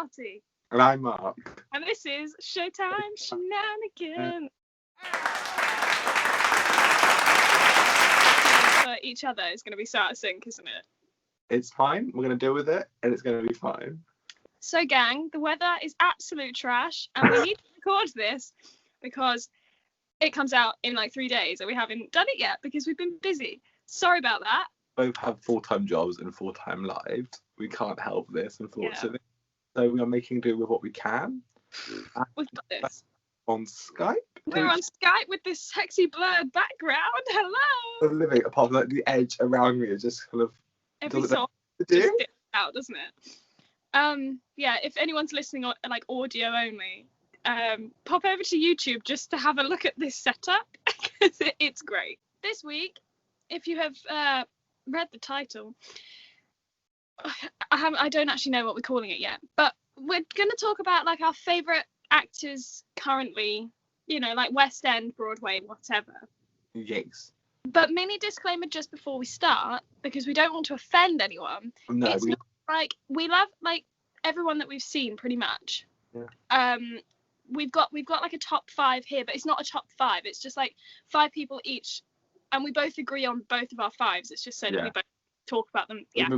Marty. And I'm Mark. And this is Showtime Shenanigans. For each other is going to be so out of sync, isn't it? It's fine. We're going to deal with it, and it's going to be fine. So, gang, the weather is absolute trash, and we need to record this because it comes out in like 3 days, and we haven't done it yet because we've been busy. Sorry about that. Both have full-time jobs and full-time lives. We can't help this, unfortunately. Yeah. So we are making do with what we can. We've got this. On Skype. We're on Skype with this sexy blurred background. Hello. Living apart from like, the edge around me is just kind of every song just dips out, doesn't it? Yeah, if anyone's listening on like audio only, pop over to YouTube just to have a look at this setup because it's great. This week, if you have read the title, I don't actually know what we're calling it yet, but we're going to talk about like our favourite actors currently, you know, like West End, Broadway, whatever. Yes. But mini disclaimer just before we start, because we don't want to offend anyone. No, it's not like we love like everyone that we've seen pretty much. Yeah. We've got like a top 5 here, but it's not a top 5. It's just like 5 people each, and we both agree on both of our 5s. It's just so that we both talk about them. Yeah.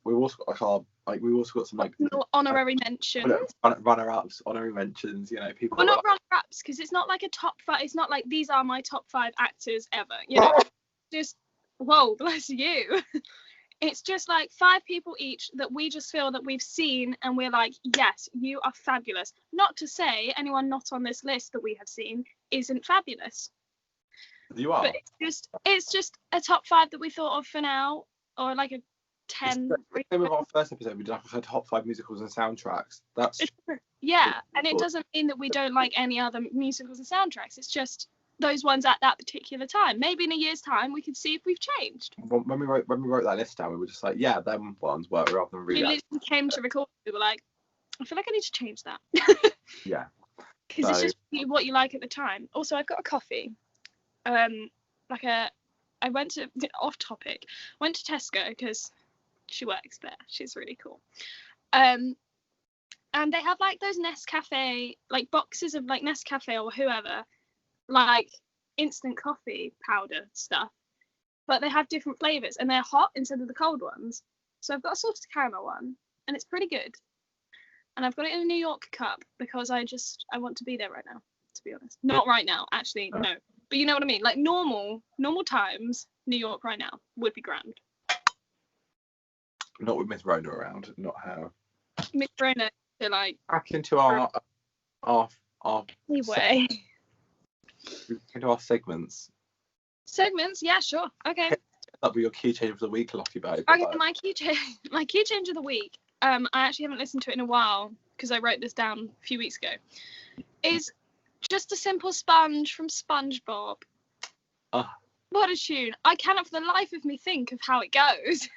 We've also got some like honorary mentions. Runner-ups, honorary mentions. You know, people. Well, not runner-ups because it's not like a top 5. It's not like these are my top 5 actors ever. You know, just whoa, bless you. It's just like 5 people each that we just feel that we've seen and we're like, yes, you are fabulous. Not to say anyone not on this list that we have seen isn't fabulous. You are. But it's just a top 5 that we thought of for now, or like a 10. Same with our first episode, we did like our top 5 musicals and soundtracks. That's and it doesn't mean that we don't like any other musicals and soundtracks. It's just those ones at that particular time. Maybe in a year's time we could see if we've changed. When we wrote that list down, we were just like, yeah, them ones work rather than we literally came to record. We were like, I feel like I need to change that. Yeah. Because it's just what you like at the time. Also, I've got a coffee. I went to off topic. Went to Tesco because she works there. She's really cool. And they have like those Nescafe, like boxes of like Nescafe or whoever, like instant coffee powder stuff, but they have different flavors and they're hot instead of the cold ones. So I've got a salted caramel one and it's pretty good, and I've got it in a New York cup because I want to be there right now, to be honest. Not right now, actually, no, but you know what I mean, like normal times, New York right now would be grand. Not with Miss Rona around, not her. Miss Rona to like back into our anyway. Into our segments, yeah, sure, okay. That'll be your key change of the week, Lottie Babe. Okay, my key change of the week, I actually haven't listened to it in a while because I wrote this down a few weeks ago, is just a simple sponge from SpongeBob. What a tune. I cannot for the life of me think of how it goes.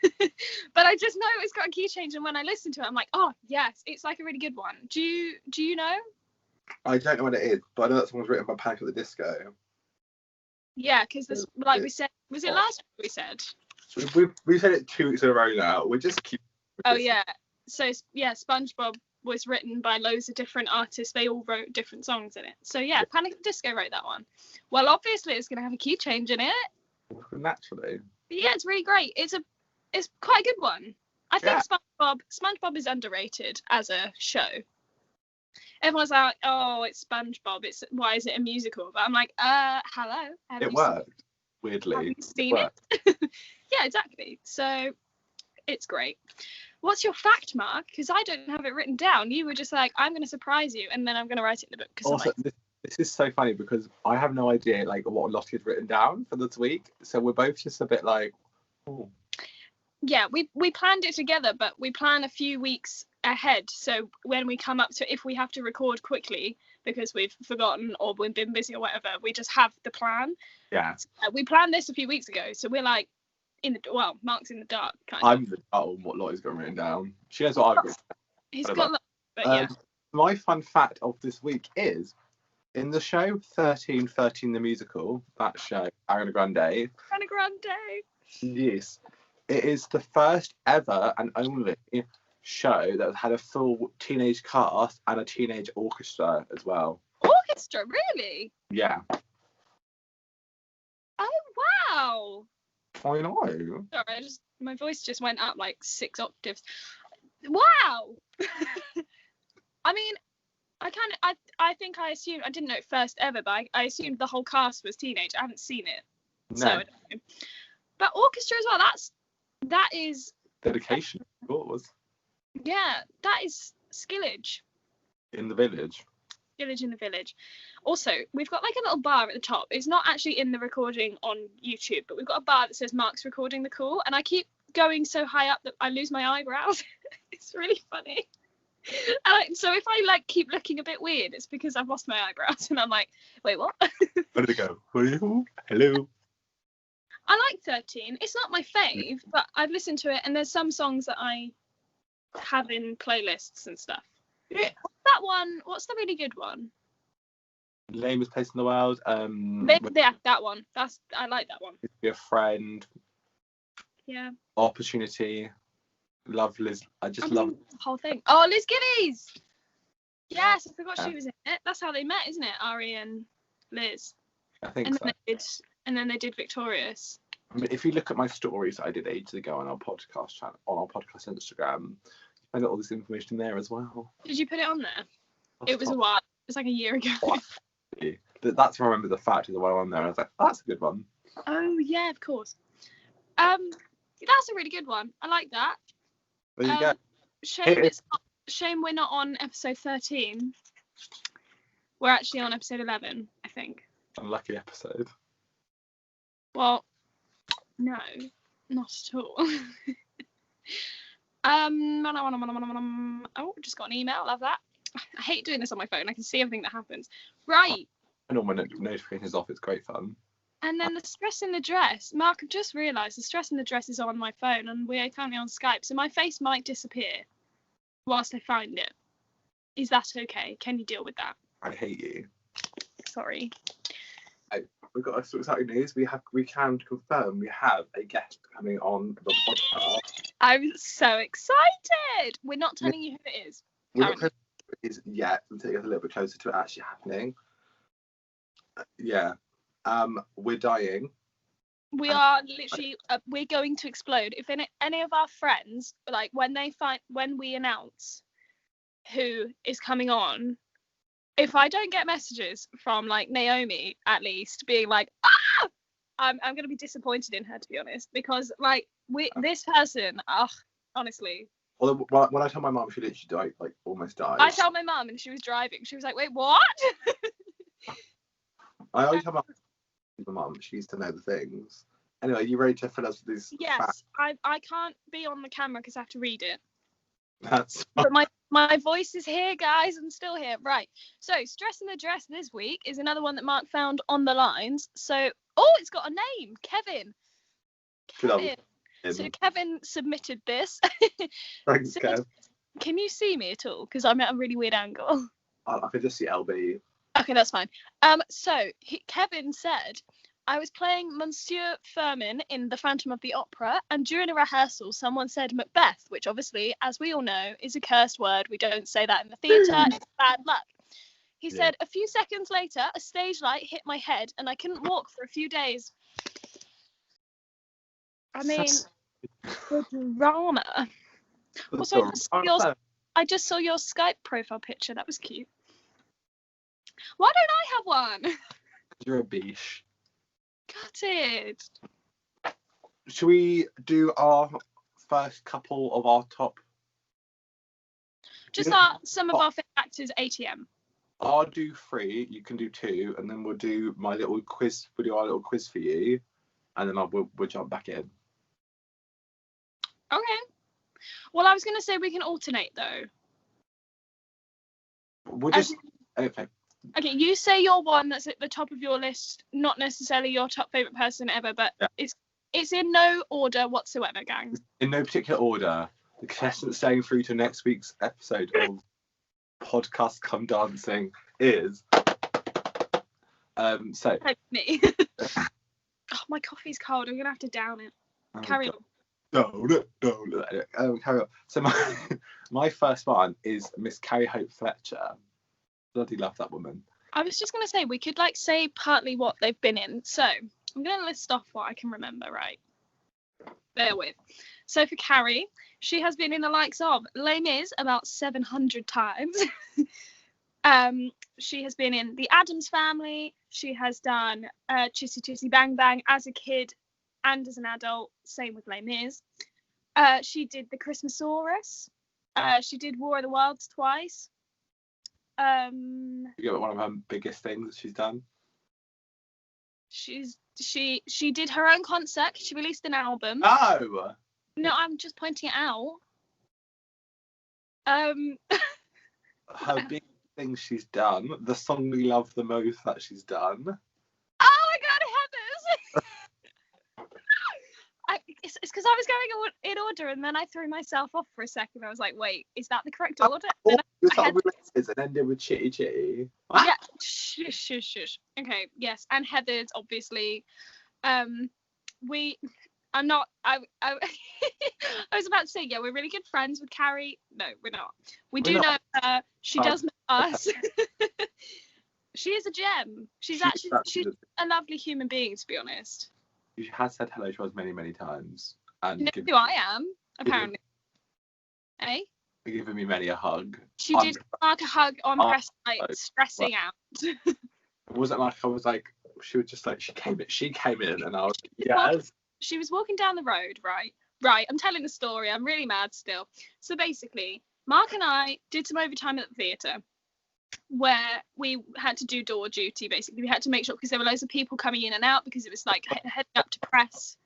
But I just know it's got a key change, and when I listen to it I'm like, oh yes, it's like a really good one. Do you know? I don't know what it is, but I know that someone's written by Panic at the Disco. Yeah, because this, like we said, was it last week we said? We've said it 2 weeks in a row now. We just keep. Yeah. So yeah, SpongeBob was written by loads of different artists. They all wrote different songs in it. So yeah, Panic at the Disco wrote that one. Well, obviously it's going to have a key change in it. Naturally. But yeah, it's really great. It's quite a good one. I think SpongeBob is underrated as a show. Everyone's like, oh, it's SpongeBob. Why is it a musical? But I'm like, hello. It worked. Weirdly. Have you seen it? Yeah, exactly. So it's great. What's your fact, Mark? Because I don't have it written down. You were just like, I'm going to surprise you, and then I'm going to write it in the book. Also, this is so funny because I have no idea like what Lottie had written down for this week. So we're both just a bit like, oh. Yeah, we planned it together, but we plan a few weeks ahead. So when we come up to, if we have to record quickly because we've forgotten or we've been busy or whatever, we just have the plan. Yeah. So, we planned this a few weeks ago, so we're like Mark's in the dark kind of. I'm in the dark on what Lottie's got written down. She knows what I've written down. He's got but yeah. My fun fact of this week is in the show 1313 the musical, that show, Ariana Grande. Ariana Grande. Yes. It is the first ever and only show that had a full teenage cast and a teenage orchestra as well. Orchestra, really? Yeah. Oh wow! I know. Sorry, my voice just went up like 6 octaves. Wow! I mean, I think I assumed, I didn't know it first ever, but I assumed the whole cast was teenage. I haven't seen it, so I don't know. But orchestra as well. That is dedication, of course. Yeah, that is skillage. In the village. Skillage in the village. Also, we've got like a little bar at the top. It's not actually in the recording on YouTube, but we've got a bar that says Mark's recording the call, and I keep going so high up that I lose my eyebrows. It's really funny. So if I like keep looking a bit weird, it's because I've lost my eyebrows, and I'm like, wait, what? Where did it go? Hello. I like 13. It's not my fave, but I've listened to it, and there's some songs that I have in playlists and stuff. Yeah. That one, what's the really good one? Lamest Place in the World. Yeah, that one. I like that one. Be a Friend. Yeah. Opportunity. Love Liz. I love the whole thing. Oh, Liz Gillies. Yes, I forgot she was in it. That's how they met, isn't it? Ari and Liz. I think and so. And then they did Victorious. I mean, if you look at my stories that I did ages ago on our podcast channel, on our podcast Instagram, I got all this information there as well. Did you put it on there? It was a while. It was like a year ago. That's where I remember the fact of the one on there. And I was like, oh, that's a good one. Oh yeah, of course. That's a really good one. I like that. There you go. Shame we're not on episode 13. We're actually on episode 11, I think. Unlucky episode. Well, no, not at all. Oh, just got an email. Love that. I hate doing this on my phone. I can see everything that happens. Right. And all my notifications off. It's great fun. And then the stress in the dress. Mark, I've just realised the stress in the dress is on my phone, and we're currently on Skype, so my face might disappear whilst I find it. Is that okay? Can you deal with that? I hate you. Sorry. We've got some exciting news. We can confirm we have a guest coming on the podcast. I'm so excited. We're not telling you who it is. We're not telling you who it is yet until it gets a little bit closer to it actually happening. Yeah. We're dying. We are literally we're going to explode. If any of our friends, like when we announce who is coming on, if I don't get messages from like Naomi at least being like, ah, I'm gonna be disappointed in her, to be honest, because like this person, honestly. Well, when I told my mum, she literally died, like almost died. I told my mum and she was driving. She was like, wait, what? I always tell my mum, she used to know the things. Anyway, you ready to fill us with these? Yes, facts? I can't be on the camera because I have to read it. That's but my voice is here, guys. I'm still here. Right. So, Stress in the Dress this week is another one that Mark found on the lines. So, it's got a name. Kevin. So Kevin submitted this. Thanks, Kev. Can you see me at all? Because I'm at a really weird angle. I can just see LB. Okay, that's fine. Kevin said, I was playing Monsieur Firmin in The Phantom of the Opera, and during a rehearsal, someone said Macbeth, which obviously, as we all know, is a cursed word. We don't say that in the theatre. It's bad luck. He said, a few seconds later, a stage light hit my head, and I couldn't walk for a few days. I mean, the drama. Also, I just saw your Skype profile picture. That was cute. Why don't I have one? You're a biche. Got it. Should we do our first couple of our top? Just some of our favorite actors, ATM. I'll do 3. You can do 2, and then we'll do my little quiz. We'll do our little quiz for you, and then we'll jump back in. Okay. Well, I was going to say we can alternate though. We'll just okay. Okay, you say your one that's at the top of your list, not necessarily your top favourite person ever, but it's in no order whatsoever, gang. In no particular order. The contestant staying through to next week's episode of Podcast Come Dancing is me. Oh, my coffee's cold. I'm gonna have to down it. Carry on. Don't. Carry on. So my first one is Miss Carrie Hope Fletcher. Bloody love that woman. I was just gonna say we could like say partly what they've been in. So I'm gonna list off what I can remember. Right, bear with. So for Carrie, she has been in the likes of Les Mis about 700 times. She has been in The Addams Family. She has done Chitty Chitty Bang Bang as a kid and as an adult. Same with Les Mis. She did The Christmasaurus. She did War of the Worlds twice. You get one of her biggest things that she's done. She did her own concert. She released an album. Oh. No, I'm just pointing it out. Her big thing she's done, the song we love the most that she's done. Oh my god, Heathers! It's because I was going in order and then I threw myself off for a second. I was like, wait, is that the correct order? And ended with Chitty Chitty. Yeah, shush. Okay, yes, and Heathers, obviously. I'm not. I was about to say, yeah, we're really good friends with Carrie. No, we're not. We're not. Know her. She does know us. She is a gem. She's a lovely human being, to be honest. She has said hello to us many, many times. And you know who I am, apparently. Eh? Giving me many a hug. She did mark a hug on press night, stressing out. It wasn't like I was like, she was just like, she came in and I was like, yes. She was walking down the road, right, I'm telling the story, I'm really mad still. So basically, Mark and I did some overtime at the theatre where we had to do door duty. Basically, we had to make sure, because there were loads of people coming in and out, because it was like heading up to press.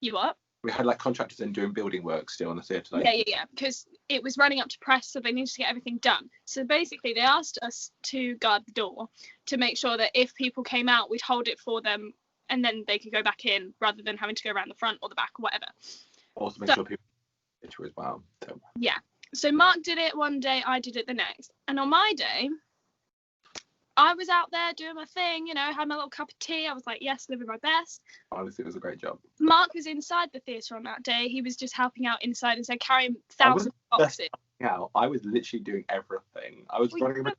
You what? We had like contractors in doing building work still on the theatre. Like. Yeah, because it was running up to press, so they needed to get everything done. So basically, they asked us to guard the door to make sure that if people came out, we'd hold it for them, and then they could go back in rather than having to go around the front or the back or whatever. Also make sure people picture as well. So. Yeah. So Mark did it one day, I did it the next. And on my day, I was out there doing my thing, you know, had my little cup of tea. I was like, yes, living my best. Honestly, it was a great job. Mark was inside the theatre on that day. He was just helping out inside and so carrying thousands of boxes. I was literally doing everything. I was running around.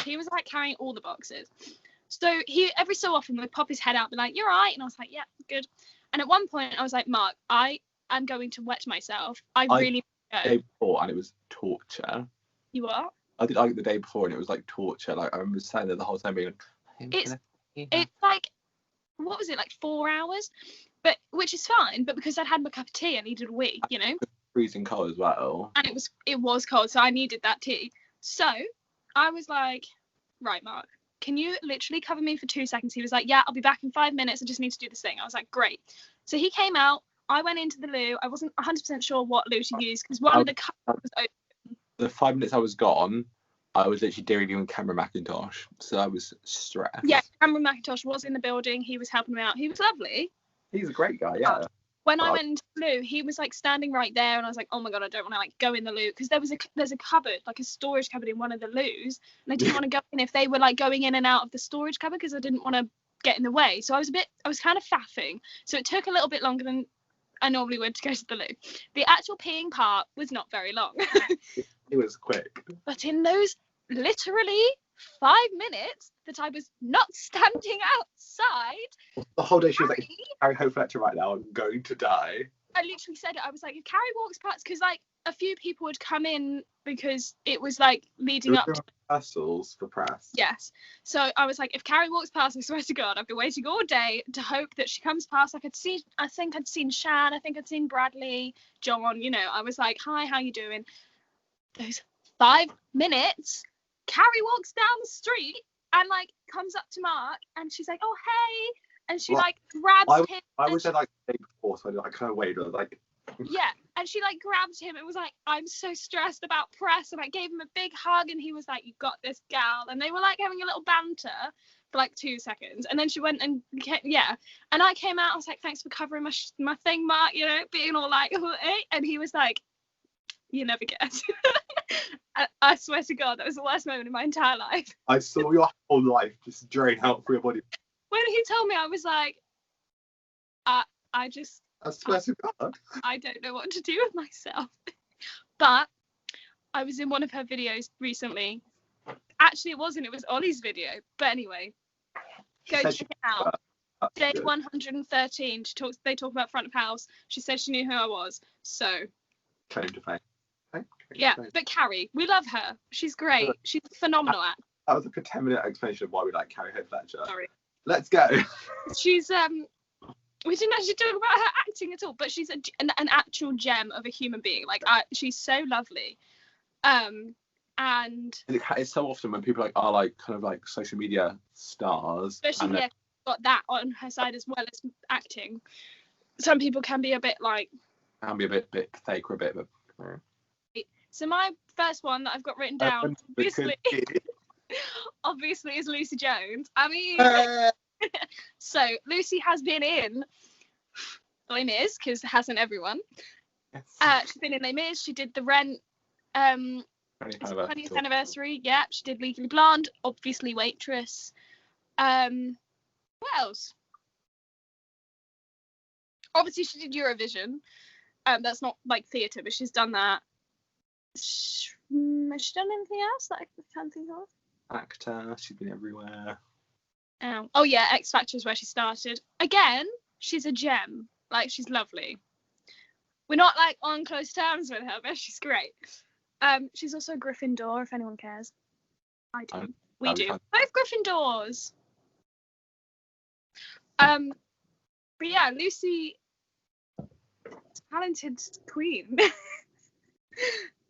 He was like carrying all the boxes. So he every so often would pop his head out and be like, you're right. And I was like, yeah, good. And at one point I was like, Mark, I am going to wet myself. I really the day before, and it was torture. You are? I did like the day before and it was like torture. Like I remember saying that the whole time being like, it's like, what was it, like 4 hours? But which is fine, but because I'd had my cup of tea, I needed a wee, you know? Freezing cold as well. And it was cold, so I needed that tea. So I was like, right, Mark, can you literally cover me for 2 seconds? He was like, yeah, I'll be back in 5 minutes. I just need to do this thing. I was like, great. So he came out. I went into the loo. I wasn't 100% sure what loo to use because one of the cups was open. The 5 minutes I was gone, I was literally dealing with Cameron McIntosh, so I was stressed. Yeah, Cameron McIntosh was in the building. He was helping me out. He was lovely. He's a great guy, yeah. When I went into the loo, he was like standing right there, and I was like, oh my god, I don't want to like go in the loo because there's a cupboard, like a storage cupboard in one of the loos, and I didn't want to go in if they were like going in and out of the storage cupboard because I didn't want to get in the way. So I was kind of faffing. So it took a little bit longer than I normally would to go to the loo. The actual peeing part was not very long. It was quick. But in those literally 5 minutes that I was not standing outside. The whole day she was like, Carrie Hope Fletcher right now, I'm going to die. I literally said it. I was like, if Carrie walks past, because like a few people would come in because it was like leading up to rehearsals for press. Yes. So I was like, if Carrie walks past, I swear to God, I've been waiting all day to hope that she comes past. I think I'd seen Shan, I think I'd seen Bradley, John, you know, I was like, hi, how you doing? Those 5 minutes, Carrie walks down the street and like comes up to Mark and she's like, oh hey, and she like grabs him. I was there like the day before, so I kind of waited. I was like, yeah, and she like grabbed him and was like, I'm so stressed about press, and I gave him a big hug and he was like, you got this, gal, and they were like having a little banter for like 2 seconds, and then she went and and I came out. I was like, thanks for covering my thing, Mark, you know, being all like, and he was like, you never guess. I swear to God, that was the worst moment in my entire life. I saw your whole life just drain out through your body. When he told me, I was like, I swear to God. I don't know what to do with myself. But I was in one of her videos recently. Actually, it wasn't. It was Ollie's video. But anyway, go check it out. Day 113. They talk about front of house. She said she knew who I was. So. Claim to fame. Yeah, but Carrie, we love her. She's great. She's phenomenal at. That was like a 10-minute explanation of why we like Carrie Hope Fletcher. Sorry. Let's go. She's we didn't actually talk about her acting at all, but she's an actual gem of a human being. Like she's so lovely. And it's so often when people are like kind of like social media stars. Especially got that on her side as well as acting. Some people can be a bit like. Can be a bit fake or a bit. So my first one that I've got written down, obviously is Lucy Jones. I mean, so Lucy has been in Les Mis, because hasn't everyone? Yes. She's been in Les Mis. She did The Rent. 20th anniversary. Yeah, she did Legally Blonde. Obviously Waitress. What else? Obviously she did Eurovision. That's not like theatre, but she's done that. Has she done anything else that I can't think of? Actor. She's been everywhere. Oh yeah, X Factor is where she started. Again, she's a gem. Like, she's lovely. We're not like on close terms with her, but she's great. She's also a Gryffindor, if anyone cares. I do. We do. Both Gryffindors. But yeah, Lucy, talented queen.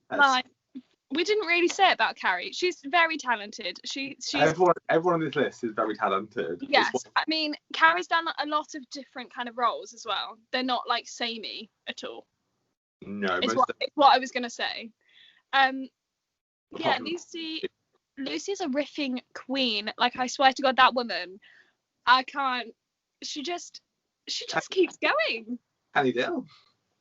Like, we didn't really say it about Carrie. She's very talented. She's everyone on this list is very talented. Yes, I mean, Carrie's done a lot of different kind of roles as well. They're not like samey at all. No, it's what I was gonna say. Yeah, Lucy's a riffing queen. Like, I swear to God, that woman, I can't. She just keeps going. Annie Dill.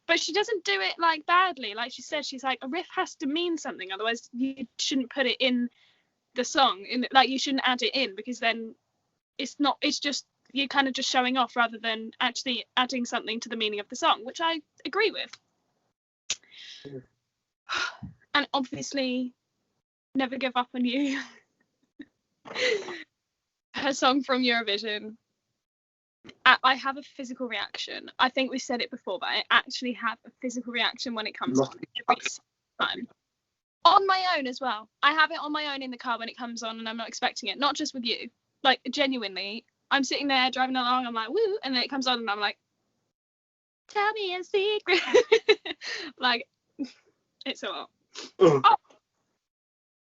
But she doesn't do it like badly. Like she said, she's like, a riff has to mean something, otherwise you shouldn't put it in the song. Like, you shouldn't add it in, because then it's just you're kind of just showing off rather than actually adding something to the meaning of the song, which I agree with. Yeah. And obviously, Never Give Up on You. Her song from Eurovision. I have a physical reaction. I think we said it before, but I actually have a physical reaction when it comes on every time. On my own as well. I have it on my own in the car when it comes on and I'm not expecting it. Not just with you. Like, genuinely, I'm sitting there driving along, I'm like, woo, and then it comes on and I'm like, tell me a secret. Like, it's a lot. Oh,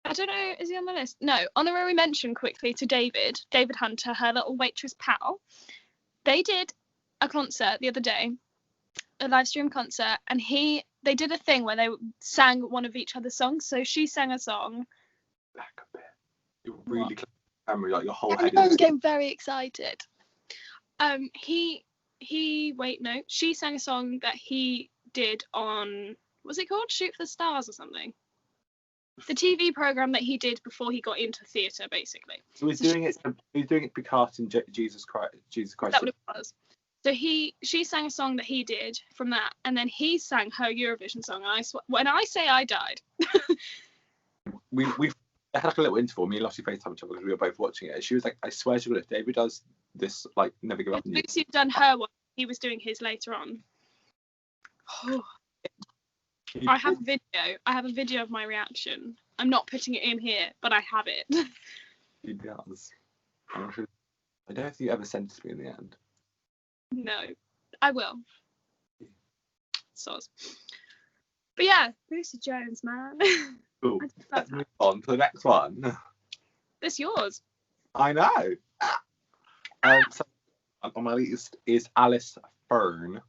I don't know, is he on the list? No. Honorary mention quickly to David Hunter, her little waitress pal. They did a concert the other day, a live stream concert, and they did a thing where they sang one of each other's songs. So she sang a song. Back a bit. You're really close to the camera, like your whole head. I was getting very excited. She sang a song that he did on, what's it called? Shoot for the Stars or something. The TV program that he did before he got into theatre, basically. So he's doing it because in Jesus Christ. That what it was. So she sang a song that he did from that, and then he sang her Eurovision song. And when I say I died. we had like a little interval. Me and Lottie FaceTime each other because we were both watching it. And she was like, I swear to God, if David does this, like, Never Give Up on You. Lucy had done her one. He was doing his later on. I have a video of my reaction. I'm not putting it in here, but I have it. He does. I don't know if you ever sent it to me in the end. No, I will. Soz. But yeah, Lucy Jones, man. Cool. Let's move on to the next one. That's yours. I know. So on my list is Alice Fern.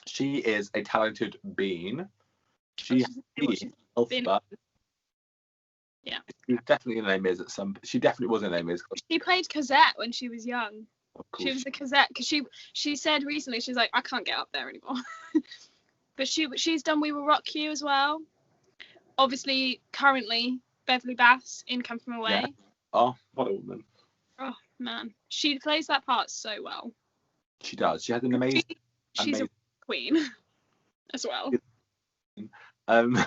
She is a talented being. She yeah. She was definitely in Les Mis at some. She definitely was in Les Mis. She played Cosette when she was young. She was a Cosette because she said recently she's like, I can't get up there anymore. But she's done We Will Rock You as well. Obviously, currently Beverly Bass in Come From Away. Yeah. Oh, what a woman! Oh man, she plays that part so well. She does. She has an amazing. She's a queen as well. Um,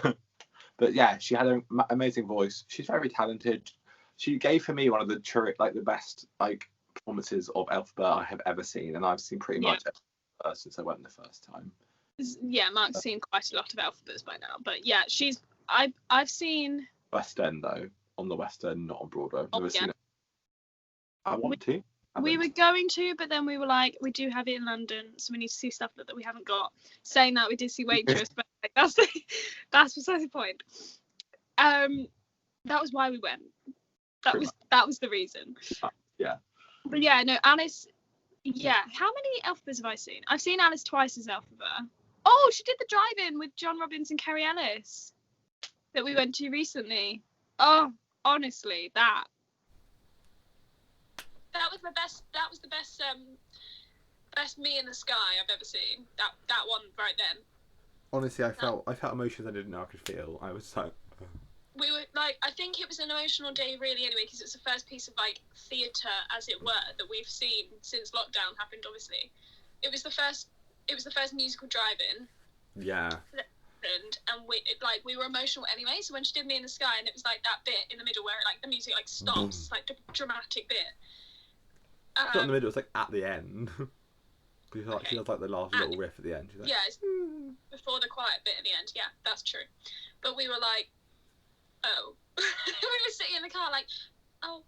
but yeah, she had an amazing voice. She's very talented. She gave for me one of the the best performances of Elphaba I have ever seen, and I've seen pretty much since I went the first time. Yeah, Mark's seen quite a lot of Elphabas by now, but yeah, I've seen West End though, on the West End, not on Broadway. I've never seen it. I want to. We were going to, but then we were like, we do have it in London, so we need to see stuff that we haven't got. Saying that, we did see Waitress, but that's besides the point. That was why we went. That was the reason. Yeah. But yeah, no, Alice. Yeah, how many Elphabas have I seen? I've seen Alice twice as Elphaba. Oh, she did the drive-in with John Robbins and Kerry Ellis that we went to recently. Oh, honestly, that was the best. That was the best. Best Me in the Sky I've ever seen. That one right then. Honestly, I felt emotions I didn't know I could feel. I was so. We were like, I think it was an emotional day really anyway, because it's the first piece of theatre, as it were, that we've seen since lockdown happened. Obviously, it was the first musical drive-in. Yeah. And we were emotional anyway. So when she did Me in the Sky, and it was that bit in the middle where the music stops, the dramatic bit. It's not in the middle. It's at the end. She does the last little riff at the end. She's it's before the quiet bit at the end. Yeah, that's true. But we were oh. We were sitting in the car oh.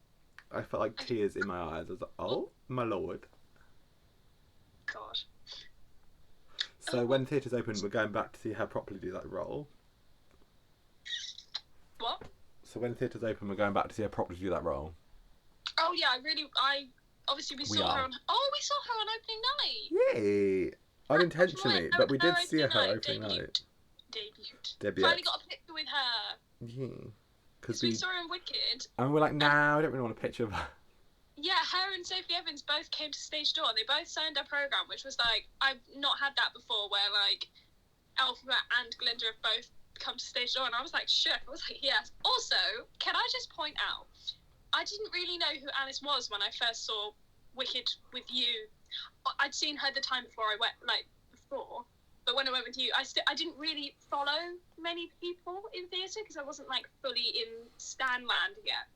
I felt tears in my eyes. I was oh my lord. God. So when theatres open, we're going back to see her properly do that role. What? So when theatres open, we're going back to see her properly do that role. Oh yeah, obviously we saw her on. Oh, we saw her on opening night. Yay! Unintentionally, but we did see her opening night. Debut. Finally got a picture with her. Yeah. Because we saw her in Wicked. And we're like, nah, I don't really want a picture of her. Yeah, her and Sophie Evans both came to stage door and they both signed our programme, which was I've not had that before, where Elphaba and Glinda have both come to stage door, and I was shook. I was yes. Also, can I just point out, I didn't really know who Alice was when I first saw Wicked with you. I'd seen her the time before I went, before, but when I went with you, I didn't really follow many people in theatre because I wasn't fully in Stan land yet.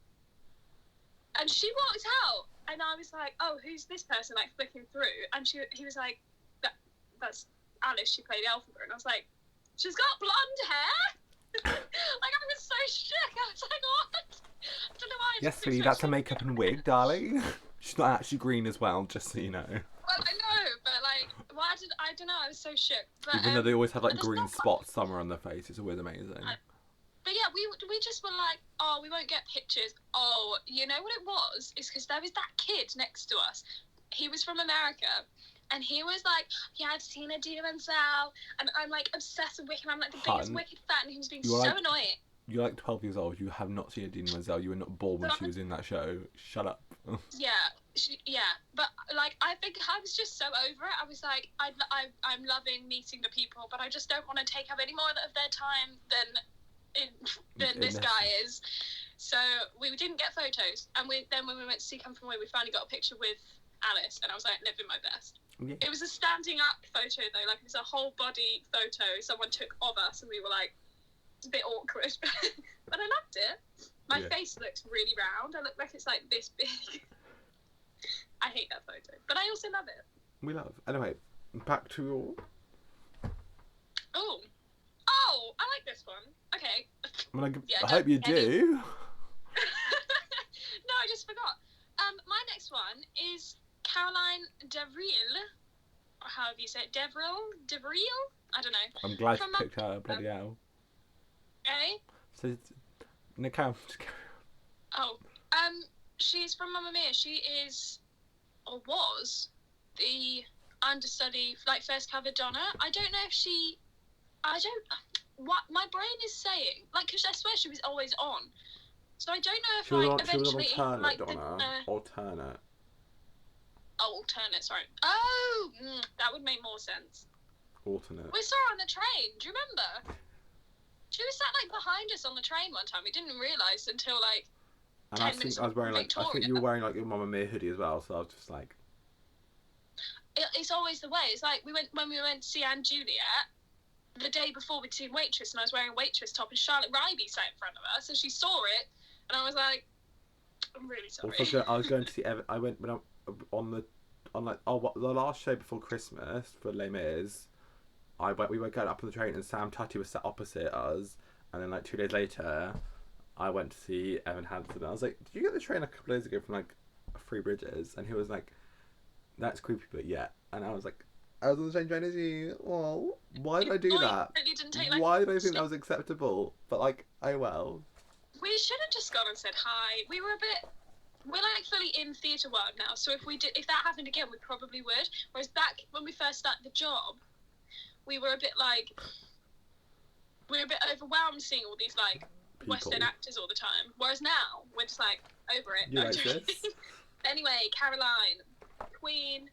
And she walked out, and I was oh, who's this person? Flicking through, and he was that's Alice. She played Elphaba, and I was she's got blonde hair. I was so shook. I was what? I don't know why. Yes, sweetie, that's a makeup and wig, darling. She's not actually green as well, just so you know. Well, I know, but why I don't know. I was so shook. But, even though they always have green spots somewhere on their face, it's always amazing. But yeah, we just were oh, we won't get pictures. Oh, you know what it was? It's because there was that kid next to us. He was from America, and he was yeah, I've seen Idina Menzel, and I'm obsessed with Wicked. I'm the biggest Wicked fan, and he was being so annoying. You're 12 years old. You have not seen Idina Menzel. You were not born when she was in that show. Shut up. Yeah, but I think I was just so over it. I was I'm loving meeting the people, but I just don't want to take up any more of their time than this guy is. So we didn't get photos, and then when we went to see Come From Away, we finally got a picture with Alice, and I was living my best. Yeah. It was a standing up photo though, it was a whole body photo someone took of us, and we were it's a bit awkward, but I loved it. My face looks really round. I look like it's this big. I hate that photo, but I also love it. We love. Anyway, back to your. Oh, I like this one. Okay. I hope you do. No, I just forgot. My next one is Caroline Devril, or however you say it, Devril. I don't know. I'm glad you picked her. Bloody hell. Eh? So, Nicole. Oh, she's from Mamma Mia. She is, or was, the understudy, first cover Donna. I don't know if what my brain is saying, because I swear she was always on. So I don't know if eventually she was on alternate Donna. Alternate. Oh, alternate. Sorry. Oh, that would make more sense. Alternate. We saw her on the train. Do you remember? She was sat behind us on the train one time. We didn't realise until And I think I was wearing I think you were wearing your Mamma Mia hoodie as well. So I was just it's always the way. It's like when we went to see Anne Juliet. The day before we'd seen Waitress, and I was wearing a Waitress top, and Charlotte Ryby sat in front of us, and she saw it, and I was like, I'm really sorry. Also, I was going to see I went when the last show before Christmas for Les Mis. We were going up on the train, and Sam Tutty was sat opposite us, and then like 2 days later, I went to see Evan Hansen. And I was like, "Did you get the train a couple of days ago from like Three Bridges?" And he was like, "That's creepy, but yeah." And I was like, "I was on the same train as you. Well, why did I do that? Why did I think that was acceptable?" But like, oh well. We should have just gone and said hi. We're like fully in theatre work now, so if that happened again, we probably would. Whereas back when we first started the job, we were a bit overwhelmed seeing all these like People. West End actors all the time. Whereas now we're just like over it. You like this? Anyway, Caroline, Queen,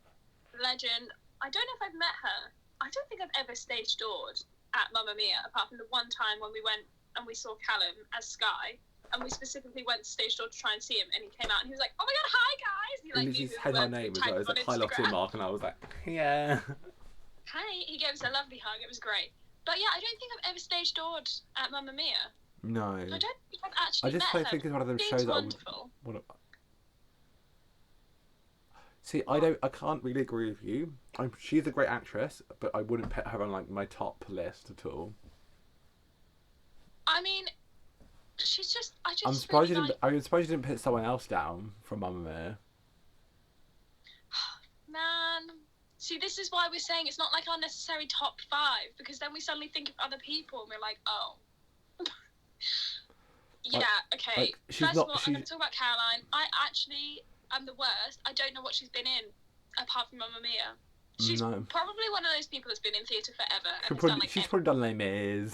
legend. I don't know if I've met her. I don't think I've ever stage doored at Mamma Mia, apart from the one time when we went and we saw Callum as Sky, and we specifically went stage door to try and see him, and he came out and he was like, "Oh my god, hi guys!" He like he said her name as well. It was like, "Hi, Lottie Mark," and I was like, "Yeah." Hi. He gave us a lovely hug. It was great. But yeah, I don't think I've ever stage doored at Mamma Mia. No. I don't think I've actually met her. think it's one of those She's shows wonderful. See, I can't really agree with you. She's a great actress, but I wouldn't put her on like my top list at all. I mean, she's just. I'm surprised you didn't. I'm surprised you didn't put someone else down from Mamma Mia. Man, see, this is why we're saying it's not like our necessary top 5, because then we suddenly think of other people and we're like, oh. Yeah. Okay. Like, First of all, I'm going to talk about Caroline. I actually am the worst. I don't know what she's been in apart from Mamma Mia. She's probably one of those people that's been in theatre forever. She's probably done Les Mis.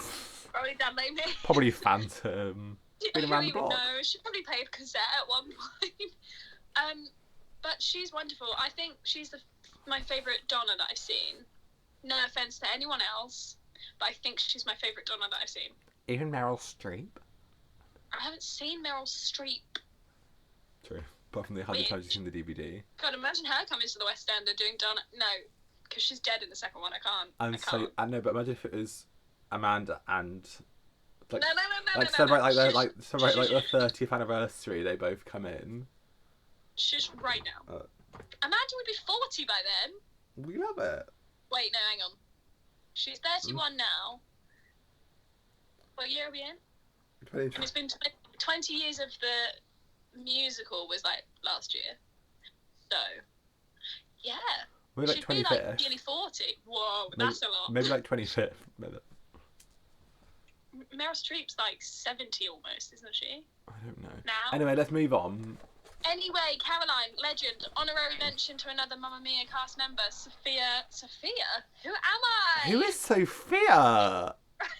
Probably done Les Mis. Probably Phantom. I don't even know. She probably played Cosette at one point. But she's wonderful. I think she's my favourite Donna that I've seen. No offence to anyone else, but I think she's my favourite Donna that I've seen. Even Meryl Streep? I haven't seen Meryl Streep. True. Apart from the 100 times you've seen the DVD. God, imagine her coming to the West End and doing Donna. No, because she's dead in the second one. I can't. I know, but imagine if it was Amanda and. Like, no. Celebrate like the 30th anniversary, they both come in. Shush, right now. Amanda would be 40 by then. We love it. Wait, no, hang on. She's 31 now. What year are we in? 20. And it's been 20 years of the musical was like last year. So, yeah. Maybe like she'd 25th. be like nearly 40. Whoa, that's a lot. Maybe like 25th. Meryl Streep's like 70 almost, isn't she? I don't know. Now? Anyway, let's move on. Anyway, Caroline, legend, honorary mention to another Mamma Mia cast member, Sophia. Sophia? Who am I? Who is Sophia?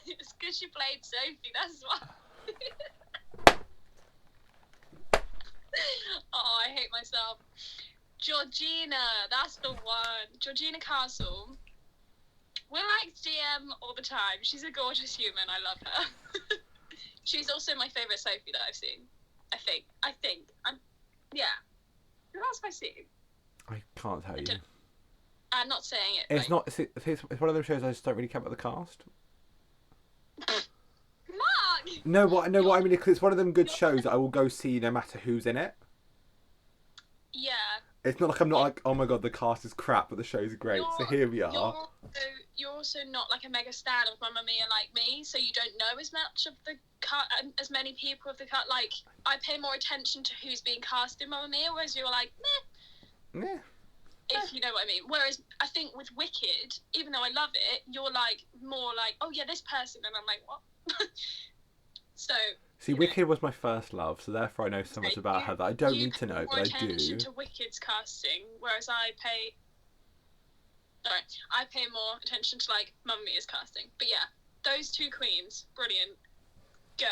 It's because she played Sophie, that's why. Oh, I hate myself. Georgina, that's the one. Georgina Castle. We're like DM all the time. She's a gorgeous human. I love her. She's also my favourite Sophie that I've seen. I think. Yeah. Who else have I seen? I can't tell you. I'm not saying it. It's not. It's one of those shows I just don't really care about the cast. Mark! No, what I mean, it's one of them good shows that I will go see no matter who's in it. Yeah. It's not like I'm not like, oh my god, the cast is crap, but the show's great. So here we are. You're also not like a mega stan of Mamma Mia like me, so you don't know as much of the as many people of the cut. Like, I pay more attention to who's being cast in Mamma Mia, whereas you're like, meh. Yeah. If you know what I mean. Whereas I think with Wicked, even though I love it, you're like more like, oh yeah, this person, and I'm like, what? So. See, Wicked was my first love, so therefore I know so much about her that I don't need to know, but I do. You pay more attention to Wicked's casting, whereas I pay more attention to like Mamma Mia's casting. But yeah, those two queens, brilliant. Go.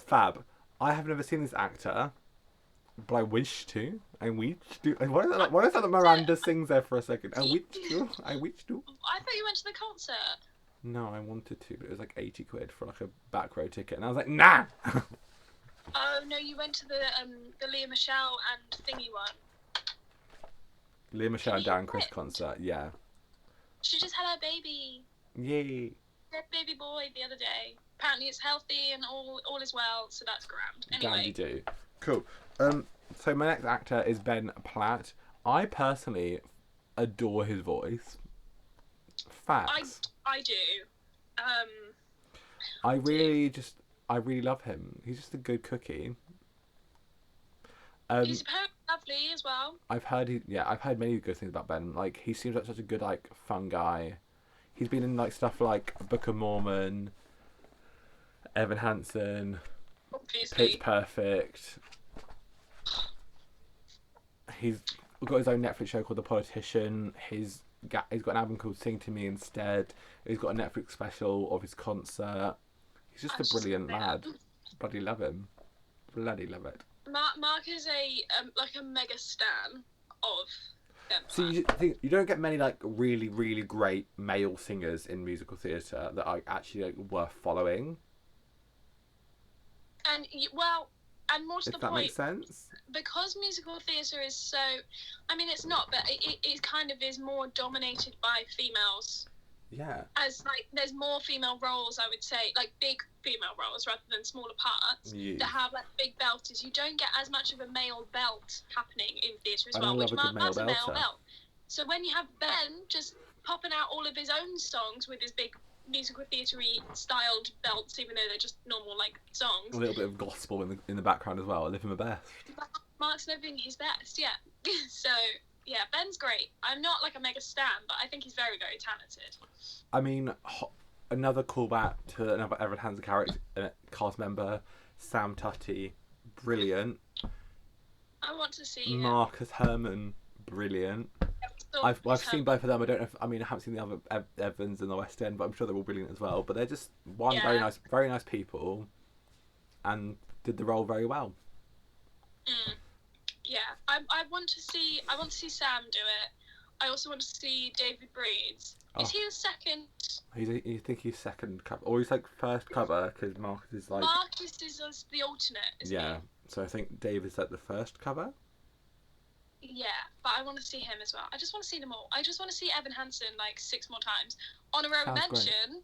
Fab. I have never seen this actor, but I wish to. I wish to. What is that Miranda sings there for a second? I wish to. I wish to. I thought you went to the concert. No, I wanted to, but it was like 80 quid for like a back row ticket, and I was like, nah. Oh no, you went to the Lea Michele and thingy one. Leah Michelle and Can you Darren Criss quit? concert. Yeah. She just had her baby. Yay. Dead baby boy the other day. Apparently it's healthy and all is well, so that's grand. Dandy Anyway, do. Cool. So my next actor is Ben Platt. I personally adore his voice. Facts. I do. I really love him. He's just a good cookie. He's apparently lovely as well. I've heard many good things about Ben. Like, he seems like such a good, like, fun guy. He's been in like stuff like Book of Mormon, Evan Hansen, Obviously. Pitch Perfect. He's got his own Netflix show called The Politician. He's got an album called Sing to Me Instead. He's got a Netflix special of his concert. He's just a brilliant lad. Bloody love him. Bloody love it. Mark is a mega stan of Ben So you don't get many like really really great male singers in musical theatre that are actually like, worth following. And more to If the that point, makes sense. because musical theatre is so, I mean it's not, but it kind of is more dominated by females. Yeah. As like there's more female roles, I would say, like big female roles rather than smaller parts Yeah. that have like big belters. You don't get as much of a male belt happening in theatre as And I well, love which a good male Mark's a male belter. belt. So when you have Ben just popping out all of his own songs with his big musical theatre-y styled belts, even though they're just normal like songs, A little bit of gospel in the background as well. I live in my best. Mark's living his best, yeah. So yeah, Ben's great. I'm not like a mega stan, but I think he's very, very talented. I mean, another callback to another Evan Hansen character, cast member, Sam Tutty, brilliant. I want to see him. Marcus Herman, brilliant. I've seen both of them. I don't know. I haven't seen the other Evans in the West End, but I'm sure they're all brilliant as well. But they're just very nice people, and did the role very well. Yeah, I want to see Sam do it. I also want to see David Breeds. Is he the second? You think he's second cover, or he's like first cover because Marcus is like. Marcus is the alternate, isn't Yeah, so I think David's like the first cover. he? Yeah, but I want to see him as well. I just want to see them all. I just want to see Evan Hansen like 6 more times. Honorary Sounds great. mention,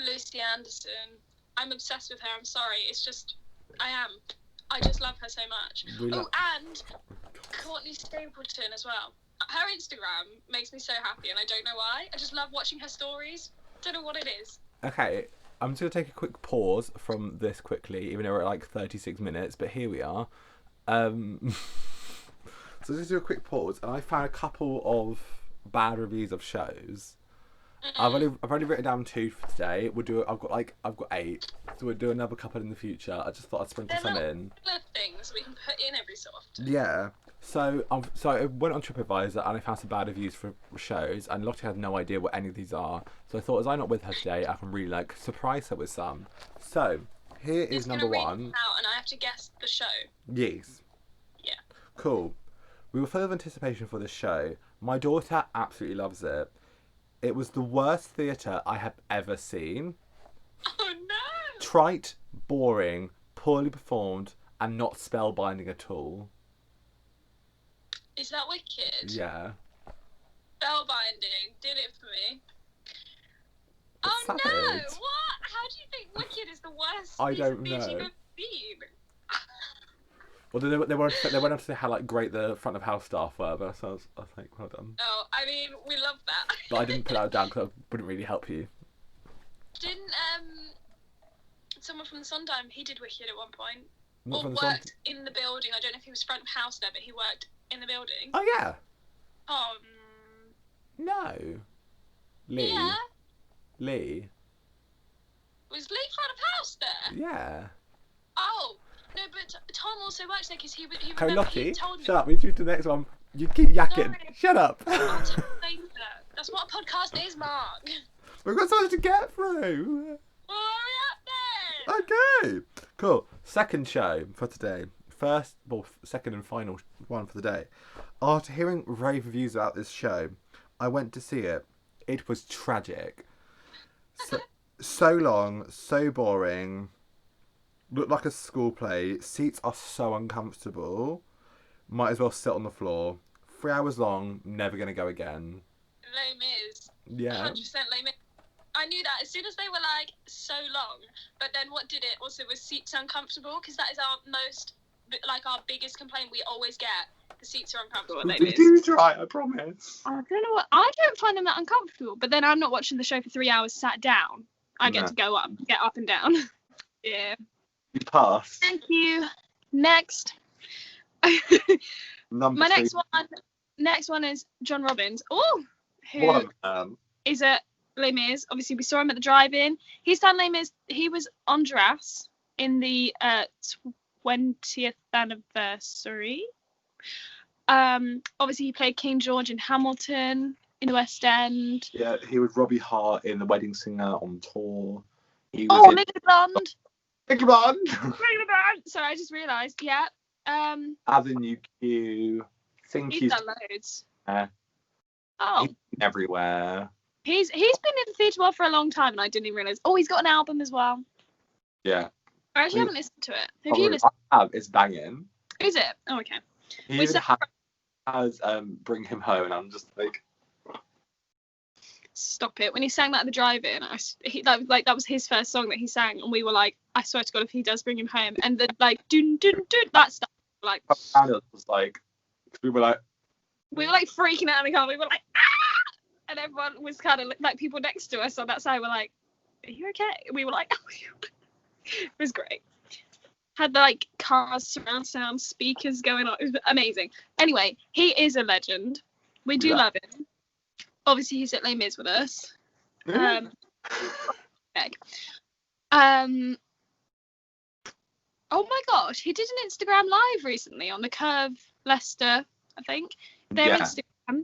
Lucy Anderson. I'm obsessed with her. I'm sorry. It's just I am. I just love her so much. And Courtney Stapleton as well. Her Instagram makes me so happy, and I don't know why. I just love watching her stories. Don't know what it is. Okay, I'm just going to take a quick pause from this quickly, even though we're at like 36 minutes, but here we are. So just do a quick pause, and I found a couple of bad reviews of shows. I've only written down 2 for today. I've got 8, so we'll do another couple in the future. I just thought I'd sprinkle some in. Things we can put in every so often. Yeah. So I went on TripAdvisor and I found some bad reviews for shows, and Lottie had no idea what any of these are. So I thought, as I'm not with her today, I can really like surprise her with some. So here is number 1. Out and I have to guess the show. Yes. Yeah. Cool. We were full of anticipation for this show. My daughter absolutely loves it. It was the worst theatre I have ever seen. Oh no! Trite, boring, poorly performed, and not spellbinding at all. Is that Wicked? Yeah. Spellbinding did it for me. It's Oh no! savage. What? How do you think Wicked is the worst I piece don't of theatre you've know. ever seen? Well, they went on to say how like great the front of house staff were, but I was like, well done. Oh, I mean, we love that. But I didn't put that down because it wouldn't really help you. Didn't someone from the Sondheim, he did Wicked at one point, Not or from worked the in the building. I don't know if he was front of house there, but he worked in the building. Oh yeah. No. Lee. Yeah. Lee. Was Lee front of house there? Yeah. Oh no, but Tom also works there because he Okay, remember Lottie, he told me. shut up. We do the next one. You keep yakking. Sorry. Shut up. I'll tell you later. That's what a podcast is, Mark. We've got so much to get through. Hurry up then. Okay. Cool. Second show for today. Second and final one for the day. After hearing rave reviews about this show, I went to see it. It was tragic. So long, so boring. Looked like a school play. Seats are so uncomfortable. Might as well sit on the floor. 3 hours long, never gonna go again. Les Mis. Yeah. 100% Les Mis. I knew that as soon as they were like so long, but then what did it also was seats uncomfortable, because that is our biggest complaint we always get. The seats are uncomfortable at Les We Mis. do try, I promise. I don't know what, I don't find them that uncomfortable, but then I'm not watching the show for 3 hours sat down. I get No. to get up and down. Yeah. You pass. Thank you. Next. Number My 3. next one is John Robbins. Oh, What who a man. is at Les Mis. Obviously, we saw him at the drive-in. He's done Les Mis. He was Andras in the 20th anniversary. Obviously, he played King George in Hamilton in the West End. Yeah, he was Robbie Hart in The Wedding Singer on tour. He Oh, was in Legally Blonde. Legally Blonde. Legally Blonde. Sorry, I just realised. Yeah. Avenue Q. Think He's he's done loads. Yeah. Oh. He's been everywhere. He's been in the theatre world for a long time, and I didn't even realise. Oh, he's got an album as well. Yeah. I actually haven't listened to it. Have you listened? I have. It's banging. Is it? Oh, okay. He We even said- has Bring Him Home, and I'm just like, Stop it. When he sang that at the drive-in, that was his first song that he sang, and we were like, I swear to God, if he does Bring Him Home, and the like, dun dun dun, that stuff, like, was like, we were like, freaking out in the car. We were like, ah! And everyone was kind of like people next to us on that side were like, are you okay? We were like, oh. It was great. Had like cars, surround sound, speakers going on. It was amazing. Anyway, he is a legend. We do love him. Obviously, he's at Les Mis with us. Oh my gosh, he did an Instagram live recently on the Curve Leicester, I think, their Instagram,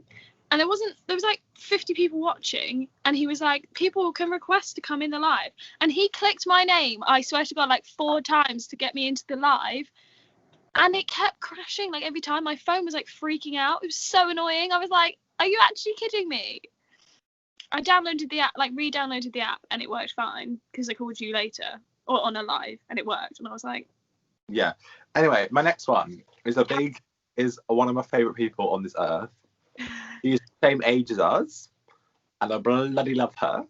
and there was like 50 people watching, and he was like, people can request to come in the live, and he clicked my name, I swear to God, like 4 times to get me into the live, and it kept crashing like every time. My phone was like freaking out. It was so annoying. I was like, are you actually kidding me? I downloaded the app, like re-downloaded the app, and it worked fine because I called you later or on a live, and it worked. And I was like, yeah. Anyway, my next one is one of my favourite people on this earth. She's the same age as us, and I bloody love her.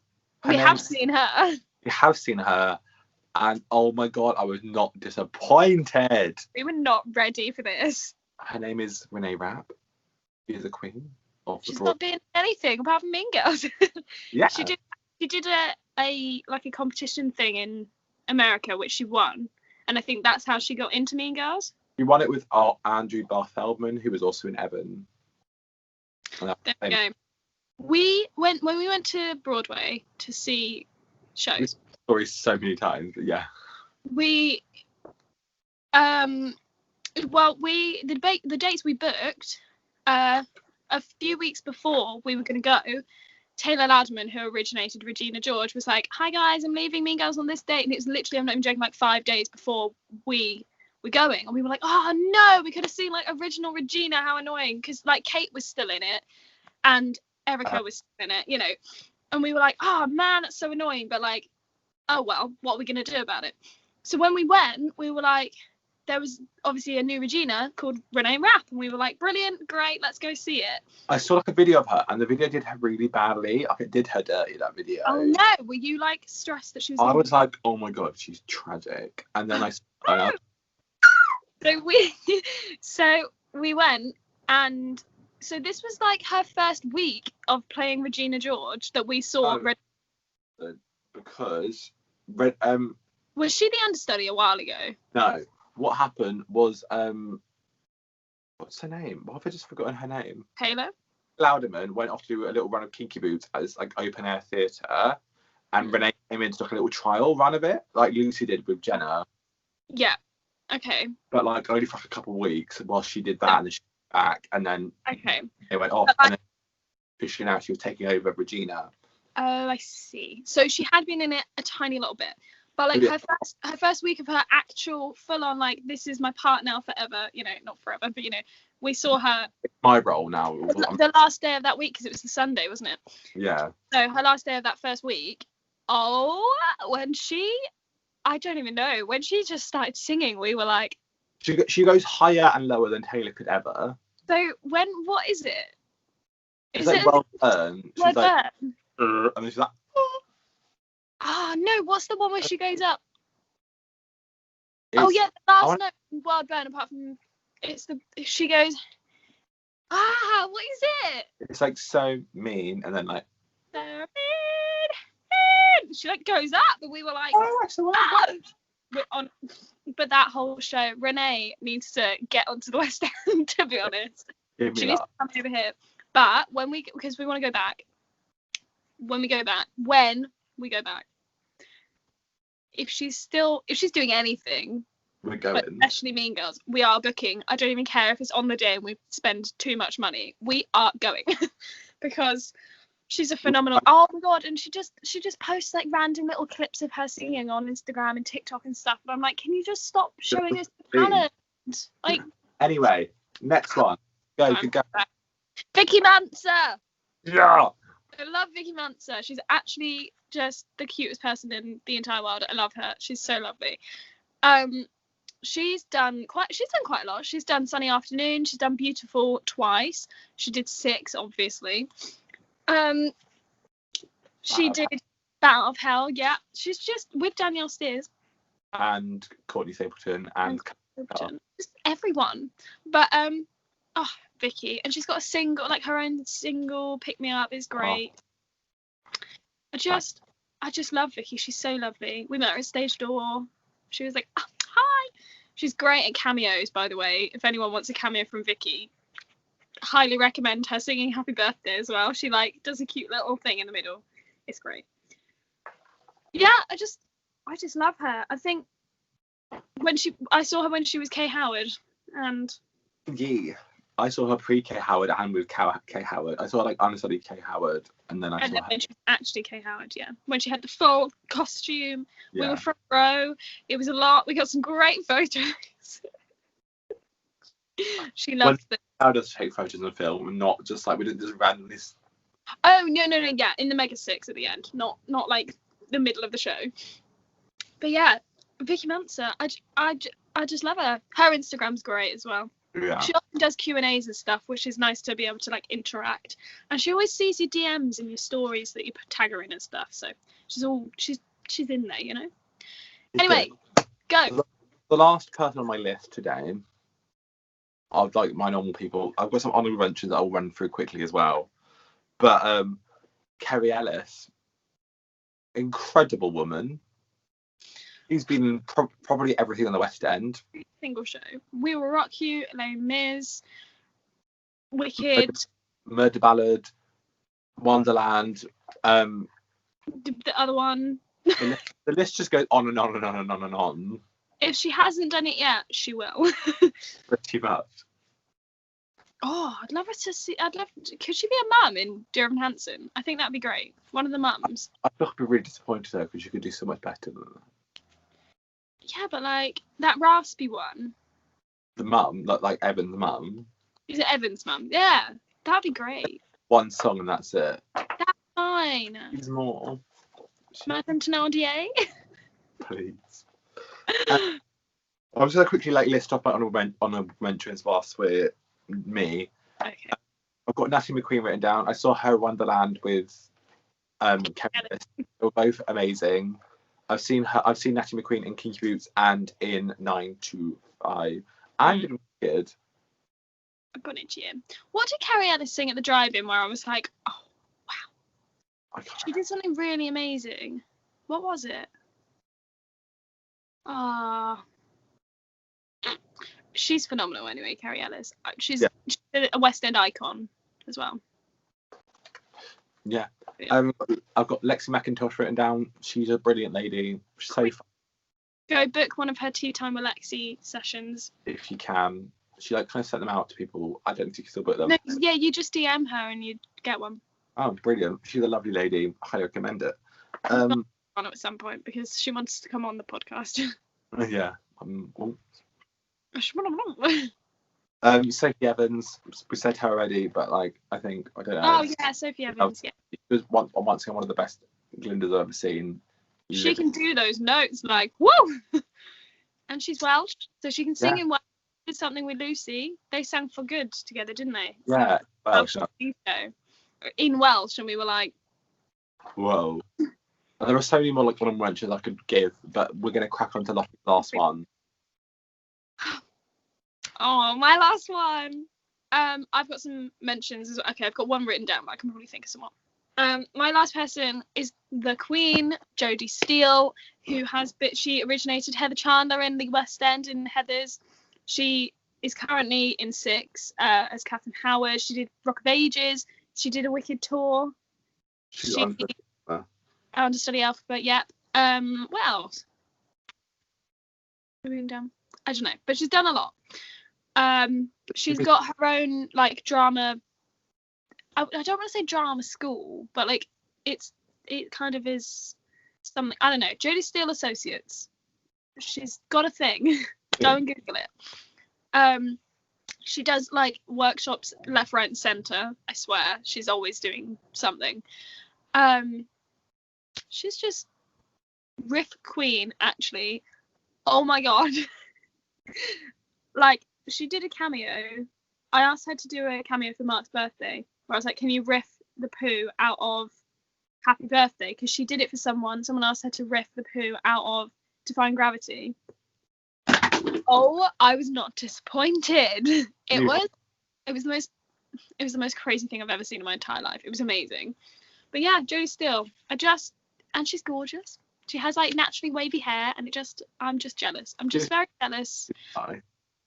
We have seen her. We have seen her, and oh my God, I was not disappointed. We were not ready for this. Her name is Renee Rapp. She's the queen of the She's broad. not been anything apart from Mean Girls. Yeah. She did a competition thing in America, which she won, and I think that's how she got into Mean Girls. She won it with Andrew Barthelman, who was also in Evan. There we go. When we went to Broadway to see shows. Stories so many times, but yeah. The dates we booked a few weeks before we were going to go, Taylor Lautner, who originated Regina George, was like, hi guys, I'm leaving Mean Girls on this date, and it was literally, I'm not even joking, like 5 days before we were going, and we were like, oh no, we could have seen like original Regina, how annoying, because like Kate was still in it and Erica was still in it, you know, and we were like, oh man, that's so annoying, but like, oh well, what are we going to do about it? So when we went, we were like, there was obviously a new Regina called Renee Rapp, and we were like, brilliant, great, let's go see it. I saw like a video of her, and the video did her really badly. Like, it did her dirty, that video. Oh no, were you like stressed that she was? I was like, oh my God, she's tragic. And then So we went, and so this was like her first week of playing Regina George that we saw. Because was she the understudy a while ago? No. What happened was what's her name? Why have I just forgotten her name? Taylor Lautner went off to do a little run of Kinky Boots as like open air theatre, and Renee came in to like a little trial run of it, like Lucy did with Jenna. Yeah. Okay. But like only for like a couple of weeks while she did that, and then she came back, and then they went off, and then officially now she was taking over Regina. Oh, I see. So she had been in it a tiny little bit, but like her first week of her actual full on, like, this is my part now forever, you know, not forever, but you know, we saw her. It's my role now. The last day of that week, because it was the Sunday, wasn't it? Yeah. So her last day of that first week, I don't even know, when she just started singing, we were like, she goes higher and lower than Taylor could ever. So what is it? It's like well done. Well She's like, done. and then she's like, Ah, no, what's the one where she goes up? it's, Oh yeah, the last note in Wild Burn, apart from she goes, what is it? It's like so mean, and then like, She like goes up, and we were like, oh, that's the one. we're on. But that whole show, Renee needs to get onto the West End, to be honest. Give She me needs that. to come over here. But because we want to go back, when we go back, if she's doing anything, We're but going. especially Mean Girls, we are booking. I don't even care if it's on the day and we spend too much money. We are going because she's a phenomenal. Oh my god! And she just posts like random little clips of her singing on Instagram and TikTok and stuff. And I'm like, can you just stop showing us the talent? Like. Anyway, next one. Go. Vicky Manser. Yeah. I love Vicky Manser. She's actually just the cutest person in the entire world. I love her. She's so lovely. She's done quite a lot. She's done Sunny Afternoon. She's done Beautiful twice. She did 6, obviously. She did Bat Out of Hell. Yeah, she's just with Danielle Steers and Courtney Stapleton and just everyone. But Vicky, and she's got a single, like her own single, Pick Me Up, is great. I just love Vicky. She's so lovely. We met her at Stage Door. She was like, hi. She's great at cameos, by the way. If anyone wants a cameo from Vicky, highly recommend her singing Happy Birthday as well. She like does a cute little thing in the middle. It's great. Yeah, I just love her. I think I saw her when she was Kay Howard, and yeah, I saw her pre-Kay Howard and with Kay Howard. I saw her like unstudied Kay Howard, and then I saw her when she was actually Kay Howard. Yeah, when she had the full costume. Yeah. We were front row. It was a lot. We got some great photos. She loved them. How does she take photos in the film, and not just like we didn't just randomly. Oh no, yeah, in the Mega 6 at the end, not like the middle of the show. But yeah, Vicky Manser, I just love her. Her Instagram's great as well. Yeah. She often does Q&As and stuff, which is nice to be able to like interact. And she always sees your DMs and your stories that you tag her in and stuff. So she's in there, you know. Anyway, go. The last person on my list today, I'd like my normal people. I've got some honorable mentions that I'll run through quickly as well. But Kerry Ellis, incredible woman. He's been in probably everything on the West End. Single show. We Will Rock You, Les Mis, Wicked, Murder Ballad, Wonderland. The other one. The list just goes on and on and on and on and on. If she hasn't done it yet, she will. Pretty much. Oh, I'd love her to see. Could she be a mum in Dear Evan Hansen? I think that'd be great. One of the mums. I feel I'd be really disappointed though, because you could do so much better than that. Yeah, but like that raspy one. The mum, like Evan's mum. Is it Evan's mum? Yeah, that'd be great. One song and that's it. That's fine. There's more. Madame Thenardier. Please. I was gonna quickly like list off on a mentions whilst we're me. Okay. I've got Natalie McQueen written down. I saw her Wonderland with Kevin. They were both amazing. I've seen Natalie McQueen in Kinky Boots and in 9 to 5 and in Wicked. I've got it here. What did Kerry Ellis sing at the drive-in where I was like, oh wow, she did something really amazing. What was it? She's phenomenal anyway, Kerry Ellis. She's a West End icon as well. Yeah. I've got Lexi McIntosh written down. She's a brilliant lady. She's so fun. Go book one of her Tea Time with Lexi sessions. If you can. She like kind of sent them out to people. I don't think you can still book them. No, yeah, you just DM her and you get one. Oh, brilliant. She's a lovely lady. I highly recommend it. On it at some point because she wants to come on the podcast. Yeah. Sophie Evans, we said her already, but like I don't know. Oh yeah, Sophie Evans. Yeah. She was once again one of the best Glindas I've ever seen. She can do those notes like whoa, and she's Welsh, so she can sing in Welsh. did something with Lucy. They sang For Good together, didn't they? Yeah. Welsh in Welsh, and we were like, whoa. And there are so many more like honorable mentions I could give, but we're gonna crack on to the last one. oh, my last one. I've got some mentions. Okay, I've got one written down, but I can probably think of some more. My last person is the Queen, Jodie Steele, who she originated Heather Chandler in the West End in Heathers. She is currently in Six as Catherine Howard. She did Rock of Ages. She did a Wicked tour. She's Understudy Alphabet, yep. What else? Moving down. I don't know, but she's done a lot. She's got her own like drama. I don't want to say drama school, but like it kind of is something. I don't know. Jodie Steele Associates. She's got a thing. Go and Google it. She does like workshops left, right, and centre. I swear, she's always doing something. She's just riff queen, actually. Oh my god. Like, she did a cameo. I asked her to do a cameo for Mark's birthday, where I was like, can you riff the poo out of Happy Birthday? Because she did it for someone. Someone asked her to riff the poo out of Defying Gravity. Oh, I was not disappointed. It was the most crazy thing I've ever seen in my entire life. It was amazing. But yeah, Jodie Steele. And she's gorgeous. She has like naturally wavy hair, and I'm just jealous. I'm just very jealous.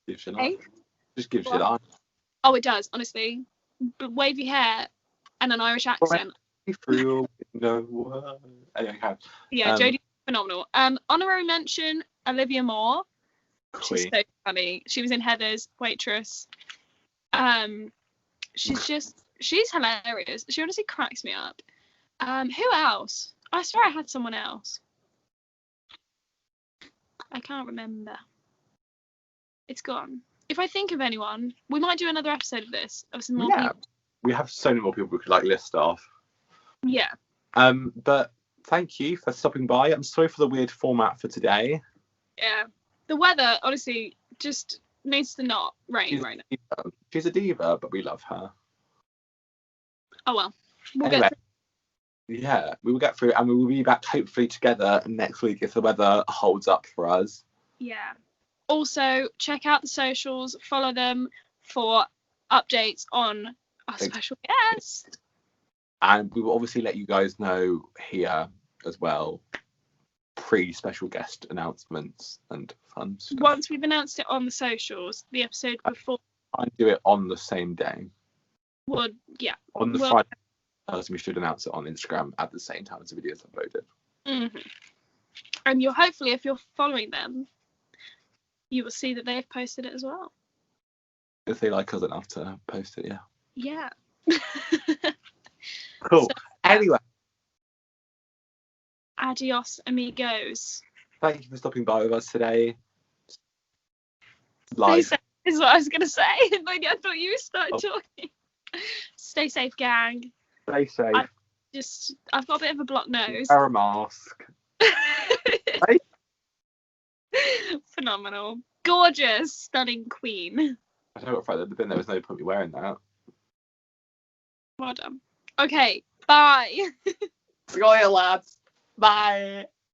Gives you life. Just gives you life. Oh, it does, honestly. Wavy hair and an Irish accent. Through a window. Anyway, yeah, Jodie, phenomenal. Honorary mention, Olivia Moore. Queen. She's so funny. She was in Heathers, Waitress. She's hilarious. She honestly cracks me up. Who else? I swear I had someone else. I can't remember. It's gone. If I think of anyone, we might do another episode of this. Of some more people. We have so many more people we could like list off. Yeah. But thank you for stopping by. I'm sorry for the weird format for today. Yeah. The weather, honestly, just needs to not rain right now. She's a diva, but we love her. Oh well. Anyway, yeah, we will get through, and we will be back hopefully together next week if the weather holds up for us. Yeah. Also, check out the socials, follow them for updates on our special guest. And we will obviously let you guys know here as well, pre-special guest announcements and fun stuff. Once we've announced it on the socials, the episode before. I do it on the same day. Well, yeah. On the Friday, we should announce it on Instagram at the same time as the video is uploaded. Mm-hmm. And you'll hopefully, if you're following them, you will see that they've posted it as well. If they like us enough to post it, yeah. Yeah. Cool. So, anyway. Adios, amigos. Thank you for stopping by with us today. Live. Stay safe is what I was going to say. I thought you started talking. Stay safe, gang. Stay safe. I've got a bit of a blocked nose. Wear a mask. Right? Phenomenal. Gorgeous, stunning queen. I don't know what I'd have been. There was no point me wearing that. Well done. Okay, bye. See you lads. Bye.